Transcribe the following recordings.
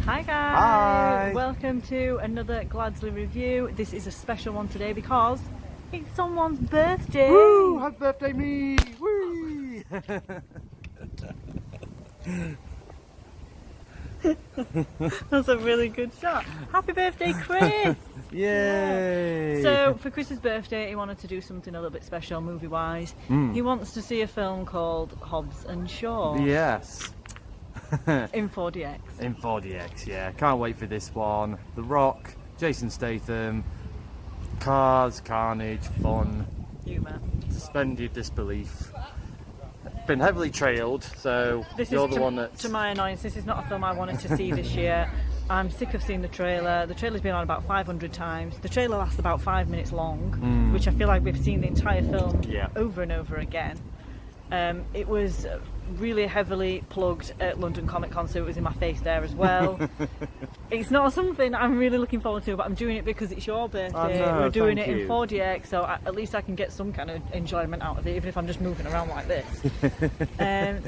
Hi guys! Hi! Welcome to another Gladsley review. This is a special one today because it's someone's birthday! Woo! Happy birthday me! Whee! That's a really good shot. Happy birthday, Chris! Yay! So for Chris's birthday he wanted to do something a little bit special movie wise. He wants to see a film called Hobbs and Shaw Yes. in 4DX. In 4DX, yeah. Can't wait for this one. The Rock, Jason Statham, cars, carnage, fun, Humour. suspend your disbelief. Been heavily trailed, so This you're is the one that's... to my annoyance, this is not a film I wanted to see this year. I'm sick of seeing the trailer. The trailer's been on about 500 times. The trailer lasts about 5 minutes long, which I feel like we've seen the entire film over and over again. It was really heavily plugged at London Comic Con, so it was in my face there as well. It's not something I'm really looking forward to, but I'm doing it because it's your birthday. We're doing it in 4DX, so at least I can get some kind of enjoyment out of it, even if I'm just moving around like this.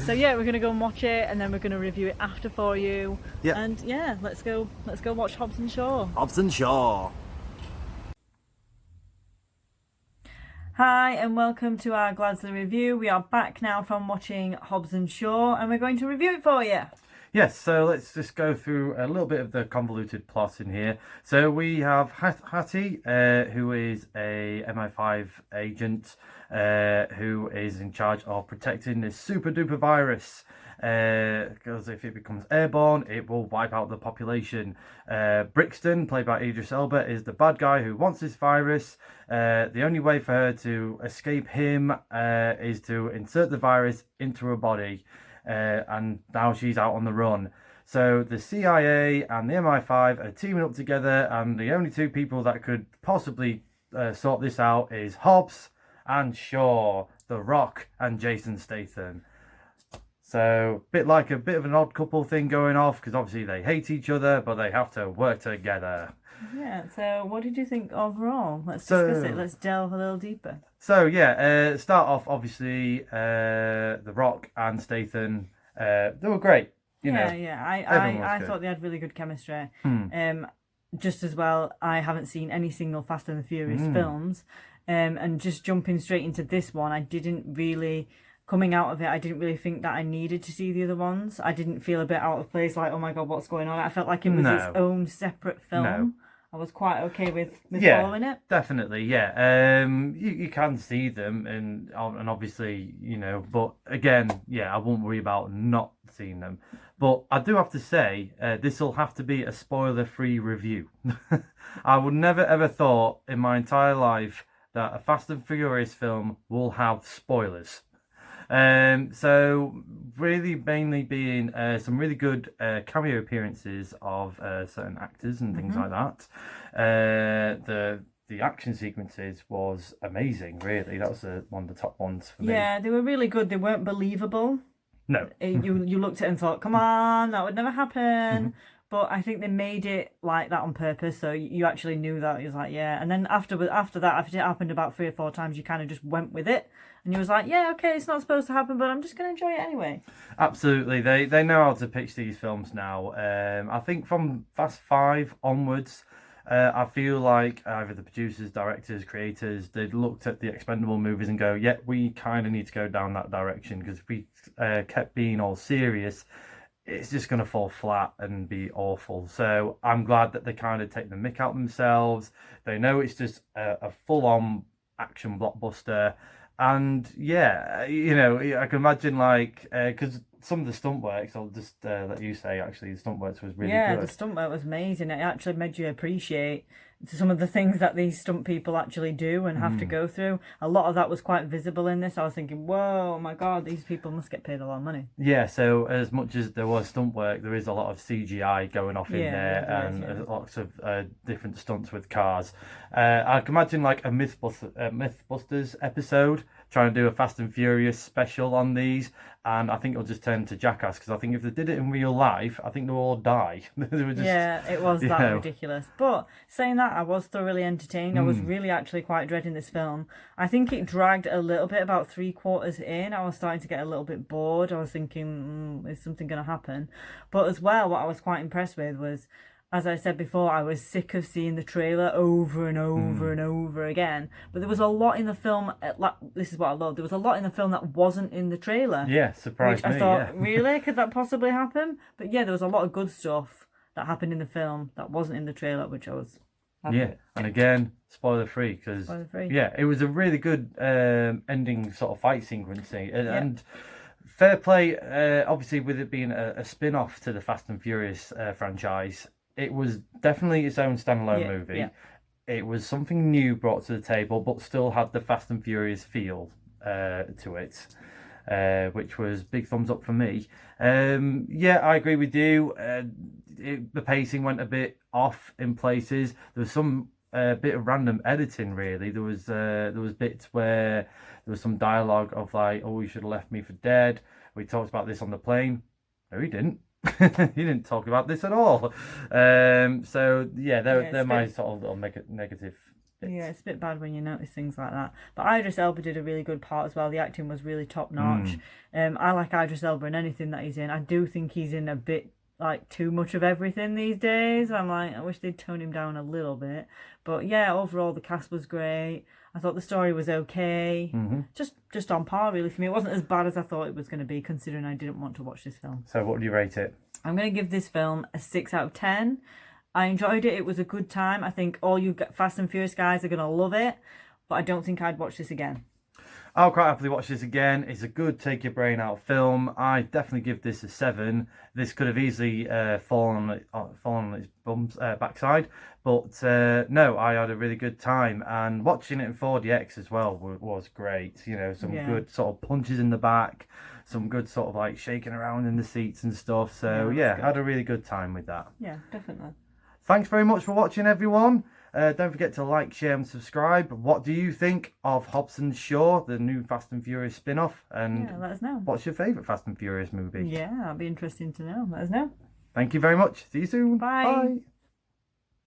So yeah, we're gonna go and watch it, and then we're gonna review it after for you. Yep. And yeah, let's go watch Hobbs and Shaw. Hobbs and Shaw. Hi and welcome to our Gladsley review. We are back now from watching Hobbs and Shaw, and we're going to review it for you. Yes, so let's just go through a little bit of the convoluted plot in here. So we have Hattie, who is a MI5 agent, who is in charge of protecting this super duper virus. Because if it becomes airborne, it will wipe out the population. Brixton, played by Idris Elba, is the bad guy who wants this virus. The only way for her to escape him is to insert the virus into her body. And now she's out on the run. So the CIA and the MI5 are teaming up together, and the only two people that could possibly sort this out is Hobbs and Shaw, The Rock and Jason Statham. So a bit of an odd couple thing going off, because obviously they hate each other, but they have to work together. Yeah, so what did you think overall? Let's discuss it. Let's delve a little deeper. So yeah, start off obviously The Rock and Statham, they were great. I thought they had really good chemistry. Just as well, I haven't seen any single Fast and the Furious films, and just jumping straight into this one, I didn't really think that I needed to see the other ones. I didn't feel a bit out of place, like, oh my god, what's going on? I felt like it was its own separate film. No. I was quite okay with following it. Definitely, yeah. You can see them, and obviously, but again, I won't worry about not seeing them. But I do have to say, this will have to be a spoiler-free review. I would never ever thought in my entire life that a Fast and Furious film will have spoilers. So really mainly being some really good cameo appearances of certain actors and things like that. The action sequences was amazing, really. That was one of the top ones for me. Yeah, they were really good. They weren't believable. No. You looked at it and thought, come on, that would never happen. But I think they made it like that on purpose, so you actually knew that. It was like, yeah. And then after that, after it happened about 3 or 4 times, you kind of just went with it. And you was like, yeah, okay, it's not supposed to happen, but I'm just going to enjoy it anyway. Absolutely. They know how to pitch these films now. I think from Fast 5 onwards, I feel like either the producers, directors, creators, they'd looked at the Expendable movies and go, yeah, we kind of need to go down that direction, because if we kept being all serious, it's just going to fall flat and be awful. So I'm glad that they kind of take the mick out themselves. They know it's just a full-on action blockbuster. And yeah, I can imagine, like, because some of the stunt works, I'll just let you say, actually, the stunt works was really good. Yeah, the stunt work was amazing. It actually made you appreciate some of the things that these stunt people actually do and have to go through. A lot of that was quite visible in this. I was thinking, whoa, my God, these people must get paid a lot of money. Yeah, so as much as there was stunt work, there is a lot of CGI going off in there, and lots of different stunts with cars. I can imagine like a Mythbusters episode trying to do a Fast and Furious special on these, and I think it'll just turn to Jackass, because I think if they did it in real life, I think they'll all die. They were just, yeah, it was that ridiculous. But saying that, I was thoroughly entertained. I was really actually quite dreading this film. I think it dragged a little bit about 3/4 in. I was starting to get a little bit bored. I was thinking, is something going to happen? But as well, what I was quite impressed with was, as I said before, I was sick of seeing the trailer over and over and over again. But there was a lot in the film. This is what I love. There was a lot in the film that wasn't in the trailer. Yeah, surprised me. I thought, really? Could that possibly happen? But yeah, there was a lot of good stuff that happened in the film that wasn't in the trailer, which I was happy with. And again, spoiler free, because yeah, it was a really good ending sort of fight sequence, and fair play. Obviously, with it being a spin-off to the Fast and Furious franchise, it was definitely its own standalone movie. Yeah. It was something new brought to the table, but still had the Fast and Furious feel to it, which was big thumbs up for me. Yeah, I agree with you. The pacing went a bit off in places. There was some bit of random editing, really. There was bits where there was some dialogue of like, "Oh, you should have left me for dead." We talked about this on the plane. No, he didn't. He didn't talk about this at all. So yeah, they're my sort of little negative bits. Yeah, it's a bit bad when you notice things like that. But Idris Elba did a really good part as well. The acting was really top notch. I like Idris Elba in anything that he's in. I do think he's in a bit like too much of everything these days. I'm like, I wish they'd tone him down a little bit. But yeah, overall the cast was great. I thought the story was okay. Just on par really for me. It wasn't as bad as I thought it was going to be, considering I didn't want to watch this film. So what would you rate it? I'm going to give this film a 6 out of 10. I enjoyed it. It was a good time. I think all you Fast and Furious guys are going to love it. But I don't think I'd watch this again. I'll quite happily watch this again. It's a good take your brain out film. I definitely give this a 7. This could have easily fallen on its backside, but no, I had a really good time, and watching it in 4DX as well was great. You know, some good sort of punches in the back, some good sort of like shaking around in the seats and stuff. So yeah, had a really good time with that. Yeah, definitely. Thanks very much for watching, everyone. Don't forget to like, share and subscribe. What do you think of Hobbs and Shaw, the new Fast and Furious spin-off? And let us know. What's your favourite Fast and Furious movie? Yeah, that'd be interesting to know. Let us know. Thank you very much. See you soon. Bye. Bye.